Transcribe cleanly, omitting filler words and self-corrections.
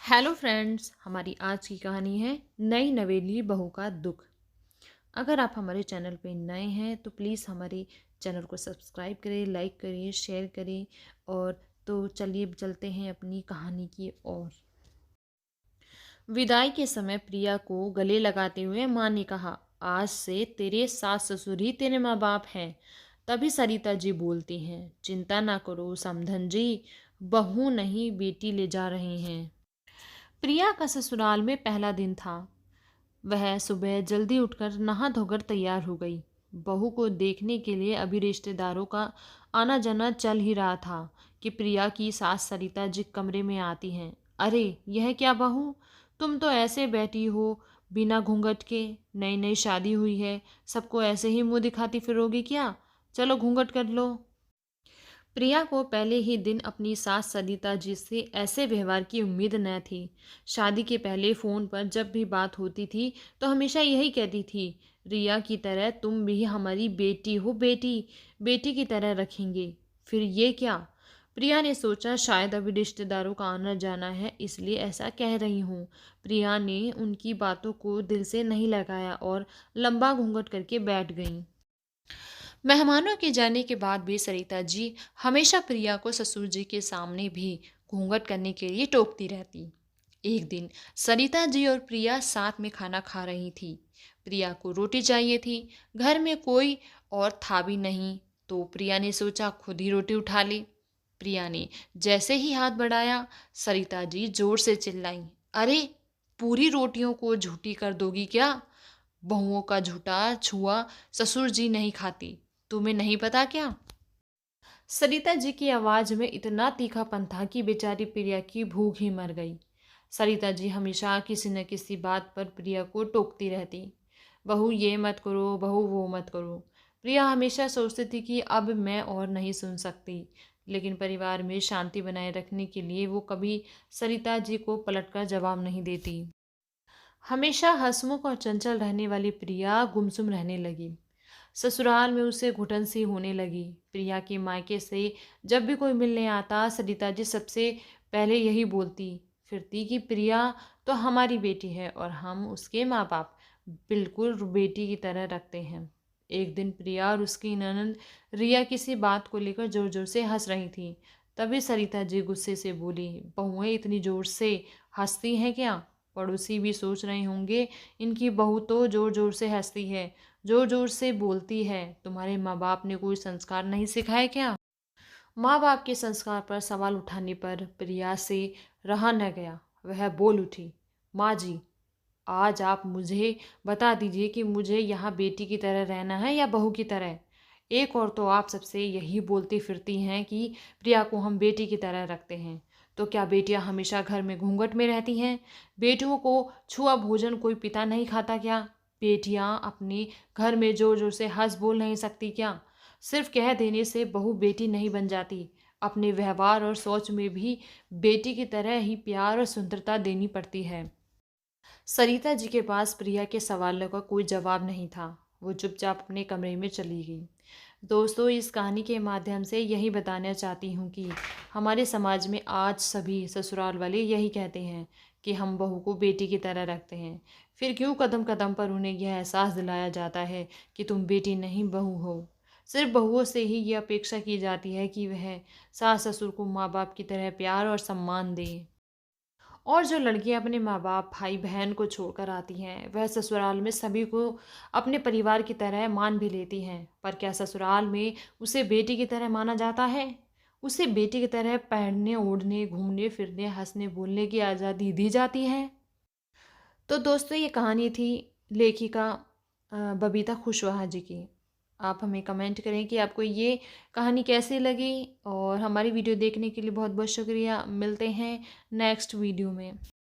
Hello friends, हमारी आज की कहानी है नई नवेली बहू का दुख। अगर आप हमारे चैनल पे नए हैं तो प्लीज़ हमारे चैनल को सब्सक्राइब करें, लाइक करिए, शेयर करें। और तो चलिए चलते हैं अपनी कहानी की ओर। विदाई के समय प्रिया को गले लगाते हुए माँ ने कहा, आज से तेरे सास ससुर ही तेरे माँ बाप हैं। तभी सरिता जी बोलती हैं, चिंता ना करो समधन जी, बहू नहीं बेटी ले जा रहे हैं। प्रिया का ससुराल में पहला दिन था। वह सुबह जल्दी उठकर नहा धोकर तैयार हो गई। बहू को देखने के लिए अभी रिश्तेदारों का आना जाना चल ही रहा था कि प्रिया की सास सरिता जी कमरे में आती हैं। अरे यह क्या बहू, तुम तो ऐसे बैठी हो बिना घूंघट के। नई नई शादी हुई है, सबको ऐसे ही मुंह दिखाती फिरोगी क्या? चलो घूंघट कर लो। प्रिया को पहले ही दिन अपनी सास सरिता जी से ऐसे व्यवहार की उम्मीद न थी। शादी के पहले फ़ोन पर जब भी बात होती थी तो हमेशा यही कहती थी, रिया की तरह तुम भी हमारी बेटी हो, बेटी बेटी की तरह रखेंगे। फिर ये क्या? प्रिया ने सोचा शायद अभी रिश्तेदारों का आना जाना है इसलिए ऐसा कह रही हूँ। प्रिया ने उनकी बातों को दिल से नहीं लगाया और लंबा घूंघट करके बैठ गई। मेहमानों के जाने के बाद भी सरिता जी हमेशा प्रिया को ससुर जी के सामने भी घूंघट करने के लिए टोकती रहती। एक दिन सरिता जी और प्रिया साथ में खाना खा रही थी। प्रिया को रोटी चाहिए थी। घर में कोई और था भी नहीं, तो प्रिया ने सोचा खुद ही रोटी उठा ली। प्रिया ने जैसे ही हाथ बढ़ाया, सरिता जी जोर से चिल्लाई, अरे पूरी रोटियों को झूठी कर दोगी क्या? बहुओं का झूठा छुआ ससुर जी नहीं खाती, तुम्हें नहीं पता क्या? सरिता जी की आवाज में इतना तीखापन था कि बेचारी प्रिया की भूख ही मर गई। सरिता जी हमेशा किसी न किसी बात पर प्रिया को टोकती रहती। बहू ये मत करो, बहू वो मत करो। प्रिया हमेशा सोचती थी कि अब मैं और नहीं सुन सकती, लेकिन परिवार में शांति बनाए रखने के लिए वो कभी सरिता जी को पलटकर जवाब नहीं देती। हमेशा हंसमुख और चंचल रहने वाली प्रिया गुमसुम रहने लगी। ससुराल में उसे घुटन सी होने लगी। प्रिया के मायके से जब भी कोई मिलने आता, सरिता जी सबसे पहले यही बोलती फिरती कि प्रिया तो हमारी बेटी है और हम उसके माँ बाप बिल्कुल बेटी की तरह रखते हैं। एक दिन प्रिया और उसकी ननद रिया किसी बात को लेकर जोर जोर से हंस रही थी। तभी सरिता जी गुस्से से बोली, बहुएं इतनी जोर से हंसती हैं क्या? पड़ोसी भी सोच रहे होंगे, इनकी बहू तो जोर जोर से हंसती है, जोर जोर से बोलती है। तुम्हारे माँ बाप ने कोई संस्कार नहीं सिखाए क्या? माँ बाप के संस्कार पर सवाल उठाने पर प्रिया से रहा न गया। वह बोल उठी, माँ जी, आज आप मुझे बता दीजिए कि मुझे यहाँ बेटी की तरह रहना है या बहू की तरह। एक और तो आप सबसे यही बोलती फिरती हैं कि प्रिया को हम बेटी की तरह रखते हैं, तो क्या बेटियां हमेशा घर में घूंघट में रहती हैं? बेटियों को छुआ भोजन कोई पिता नहीं खाता क्या? बेटियां अपने घर में जोर जोर से हंस बोल नहीं सकती क्या? सिर्फ कह देने से बहू बेटी नहीं बन जाती। अपने व्यवहार और सोच में भी बेटी की तरह ही प्यार और सुंदरता देनी पड़ती है। सरिता जी के पास प्रिया के सवालों का कोई जवाब नहीं था। वो चुपचाप अपने कमरे में चली गई। दोस्तों, इस कहानी के माध्यम से यही बताना चाहती हूँ कि हमारे समाज में आज सभी ससुराल वाले यही कहते हैं कि हम बहू को बेटी की तरह रखते हैं। फिर क्यों कदम कदम पर उन्हें यह एहसास दिलाया जाता है कि तुम बेटी नहीं बहू हो। सिर्फ बहुओं से ही ये अपेक्षा की जाती है कि वह सास ससुर को माँ बाप की तरह प्यार और सम्मान दें। और जो लड़कियां अपने माँ बाप भाई बहन को छोड़कर आती हैं, वह ससुराल में सभी को अपने परिवार की तरह मान भी लेती हैं। पर क्या ससुराल में उसे बेटी की तरह माना जाता है? उसे बेटी की तरह पहनने ओढ़ने घूमने फिरने हंसने बोलने की आज़ादी दी जाती है? तो दोस्तों, ये कहानी थी लेखिका बबीता कुशवाहा जी की। आप हमें कमेंट करें कि आपको ये कहानी कैसी लगी। और हमारी वीडियो देखने के लिए बहुत बहुत शुक्रिया। मिलते हैं नेक्स्ट वीडियो में।